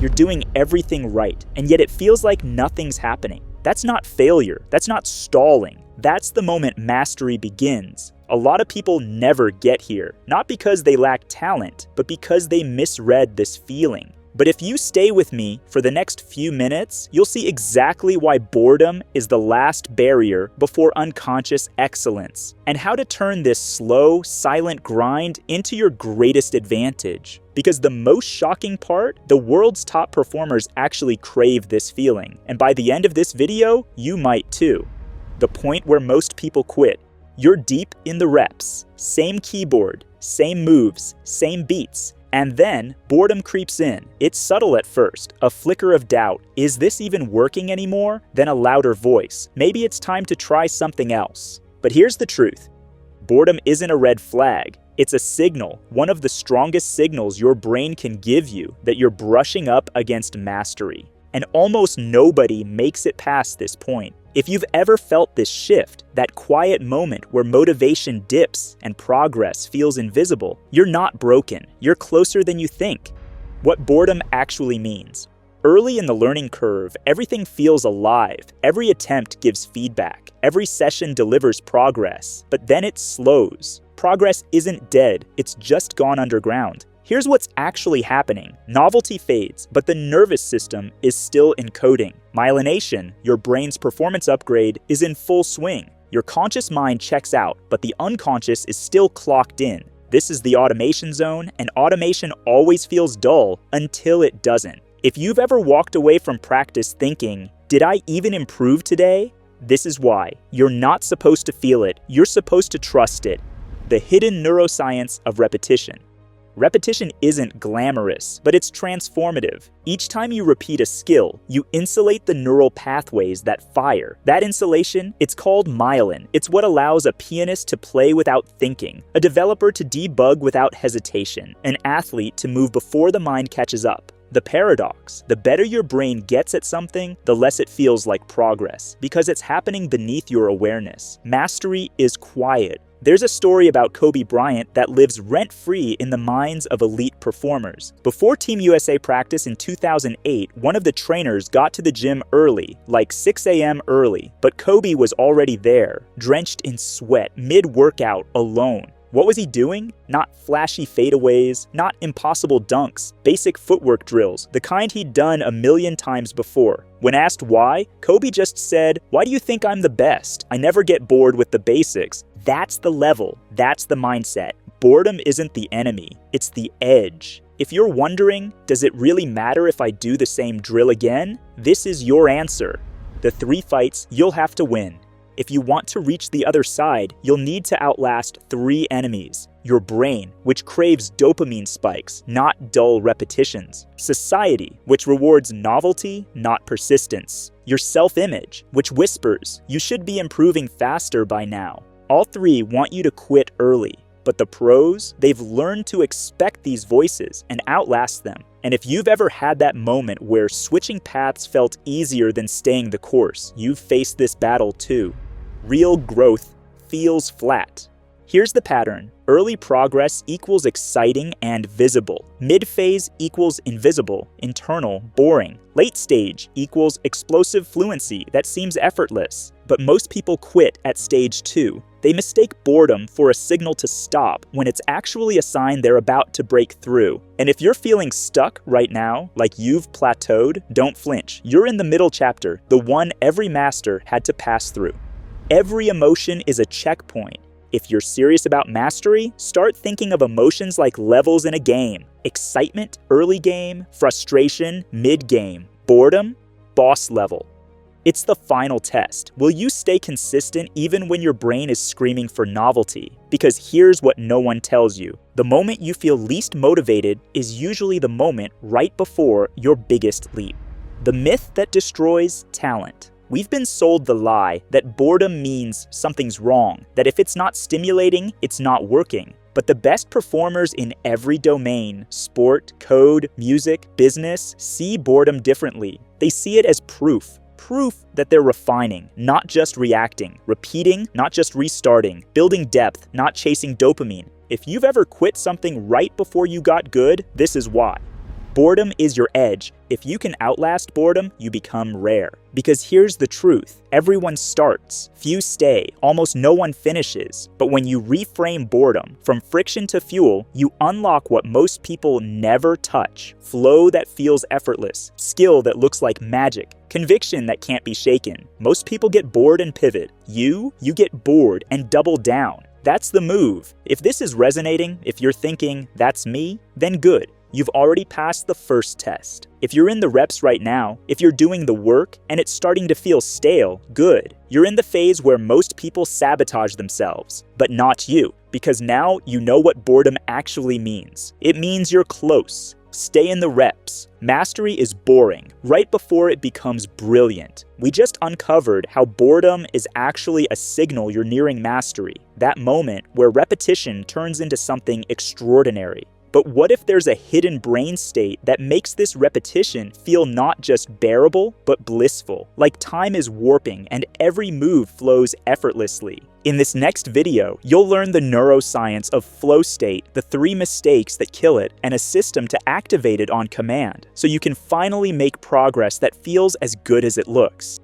You're doing everything right, and yet it feels like nothing's happening. That's not failure. That's not stalling. That's the moment mastery begins. A lot of people never get here, not because they lack talent, but because they misread this feeling. But if you stay with me for the next few minutes, you'll see exactly why boredom is the last barrier before unconscious excellence, and how to turn this slow, silent grind into your greatest advantage. Because the most shocking part, the world's top performers actually crave this feeling, and by the end of this video, you might too. The point where most people quit. You're deep in the reps, same keyboard, same moves, same beats, and then boredom creeps in. It's subtle at first, a flicker of doubt. Is this even working anymore? Then a louder voice. Maybe it's time to try something else. But here's the truth. Boredom isn't a red flag. It's a signal, one of the strongest signals your brain can give you that you're brushing up against mastery. And almost nobody makes it past this point. If you've ever felt this shift, that quiet moment where motivation dips and progress feels invisible, you're not broken. You're closer than you think. What boredom actually means. Early in the learning curve, everything feels alive. Every attempt gives feedback. Every session delivers progress. But then it slows. Progress isn't dead. It's just gone underground. Here's what's actually happening. Novelty fades, but the nervous system is still encoding. Myelination, your brain's performance upgrade, is in full swing. Your conscious mind checks out, but the unconscious is still clocked in. This is the automation zone, and automation always feels dull until it doesn't. If you've ever walked away from practice thinking, "Did I even improve today?" This is why. You're not supposed to feel it. You're supposed to trust it. The hidden neuroscience of repetition. Repetition isn't glamorous, but it's transformative. Each time you repeat a skill, you insulate the neural pathways that fire. That insulation, it's called myelin. It's what allows a pianist to play without thinking, a developer to debug without hesitation, an athlete to move before the mind catches up. The paradox, the better your brain gets at something, the less it feels like progress, because it's happening beneath your awareness. Mastery is quiet. There's a story about Kobe Bryant that lives rent-free in the minds of elite performers. Before Team USA practice in 2008, one of the trainers got to the gym early, like 6 a.m. early, but Kobe was already there, drenched in sweat, mid-workout, alone. What was he doing? Not flashy fadeaways, not impossible dunks, basic footwork drills, the kind he'd done a million times before. When asked why, Kobe just said, "Why do you think I'm the best? I never get bored with the basics." That's the level, that's the mindset. Boredom isn't the enemy, it's the edge. If you're wondering, does it really matter if I do the same drill again? This is your answer. The 3 fights you'll have to win. If you want to reach the other side, you'll need to outlast 3 enemies. Your brain, which craves dopamine spikes, not dull repetitions. Society, which rewards novelty, not persistence. Your self-image, which whispers, you should be improving faster by now. All 3 want you to quit early. But the pros, they've learned to expect these voices and outlast them. And if you've ever had that moment where switching paths felt easier than staying the course, you've faced this battle too. Real growth feels flat. Here's the pattern. Early progress equals exciting and visible. Mid-phase equals invisible, internal, boring. Late stage equals explosive fluency that seems effortless. But most people quit at stage 2. They mistake boredom for a signal to stop when it's actually a sign they're about to break through. And if you're feeling stuck right now, like you've plateaued, don't flinch. You're in the middle chapter, the one every master had to pass through. Every emotion is a checkpoint. If you're serious about mastery, start thinking of emotions like levels in a game. Excitement, early game. Frustration, mid-game. Boredom, boss level. It's the final test. Will you stay consistent even when your brain is screaming for novelty? Because here's what no one tells you. The moment you feel least motivated is usually the moment right before your biggest leap. The myth that destroys talent. We've been sold the lie that boredom means something's wrong, that if it's not stimulating, it's not working. But the best performers in every domain, sport, code, music, business, see boredom differently. They see it as proof that they're refining, not just reacting, repeating, not just restarting, building depth, not chasing dopamine. If you've ever quit something right before you got good, this is why. Boredom is your edge. If you can outlast boredom, you become rare. Because here's the truth. Everyone starts, few stay, almost no one finishes. But when you reframe boredom, from friction to fuel, you unlock what most people never touch. Flow that feels effortless, skill that looks like magic, conviction that can't be shaken. Most people get bored and pivot. You get bored and double down. That's the move. If this is resonating, if you're thinking, that's me, then good. You've already passed the first test. If you're in the reps right now, if you're doing the work and it's starting to feel stale, good. You're in the phase where most people sabotage themselves, but not you, because now you know what boredom actually means. It means you're close. Stay in the reps. Mastery is boring, right before it becomes brilliant. We just uncovered how boredom is actually a signal you're nearing mastery, that moment where repetition turns into something extraordinary. But what if there's a hidden brain state that makes this repetition feel not just bearable, but blissful? Like time is warping and every move flows effortlessly. In this next video, you'll learn the neuroscience of flow state, the 3 mistakes that kill it, and a system to activate it on command, so you can finally make progress that feels as good as it looks.